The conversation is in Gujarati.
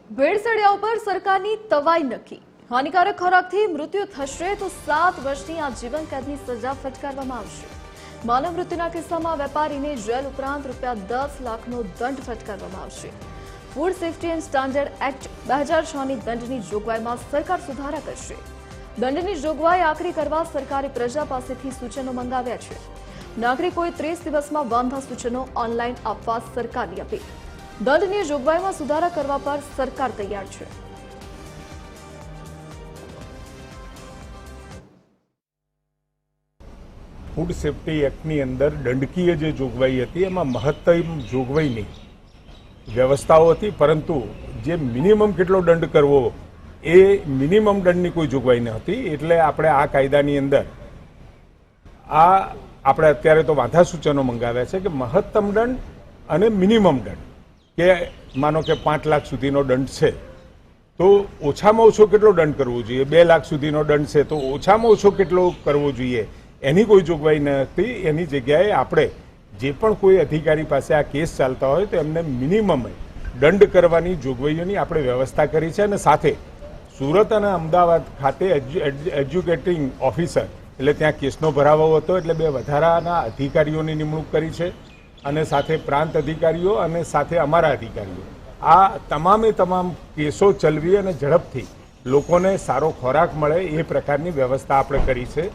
ભેળસેળિયાઓ પર સરકારની તવાઈ નક્કી। હાનિકારક ખોરાકથી મૃત્યુ થશે તો 7 વર્ષની આજીવન કેદની સજા ફટકારવામાં આવશે। માનવ મૃત્યુના કિસ્સામાં વેપારીને જેલ ઉપરાંત ₹10 લાખનો દંડ ફટકારવામાં આવશે। Food safety and standard act 2006ની દંડની જોગવાઈમાં સરકાર સુધારા કરશે। દંડની જોગવાઈ આખરી કરવા સરકારે પ્રજા પાસેથી સૂચનો મંગાવ્યા છે। નાગરિકોએ 30 દિવસમાં વાંધા સૂચનો ઓનલાઈન આપવા સરકારની અપીલ। દંડની જોગવાઈમાં સુધારા કરવા પર સરકાર તૈયાર છે। ફૂડ સેફ્ટી એક્ટની અંદર દંડકીય જે જોગવાઈ હતી એમાં મહત્તમ જોગવાઈની વ્યવસ્થાઓ હતી, પરંતુ જે મિનિમમ કેટલો દંડ કરવો એ મિનિમમ દંડની કોઈ જોગવાઈ ન હતી। એટલે આપણે આ કાયદાની અંદર આપણે અત્યારે તો વાંધા સૂચનો મંગાવ્યા છે કે મહત્તમ દંડ અને મિનિમમ દંડ, કે માનો કે 5 લાખ સુધીનો દંડ છે તો ઓછામાં ઓછો કેટલો દંડ કરવો જોઈએ, 2 લાખ સુધીનો દંડ છે તો ઓછામાં ઓછો કેટલો કરવો જોઈએ, એની કોઈ જોગવાઈ નથી। એની જગ્યાએ આપણે જે પણ કોઈ અધિકારી પાસે આ કેસ ચાલતા હોય તો એમને મિનિમમ દંડ કરવાની જોગવાઈઓની આપણે વ્યવસ્થા કરી છે। અને સાથે સુરત અને અમદાવાદ ખાતે એજ્યુકેટિંગ ઓફિસર, એટલે ત્યાં કેસનો ભરાવો હતો એટલે 2 વધારાના અધિકારીઓની નિમણૂક કરી છે, અને સાથે પ્રાંત અધિકારીઓ અને સાથે અમારા અધિકારીઓ આ તમામે તમામ કેસો ચલાવી અને ઝડપથી લોકોને સારો ખોરાક મળે એ પ્રકારની વ્યવસ્થા આપણે કરી છે।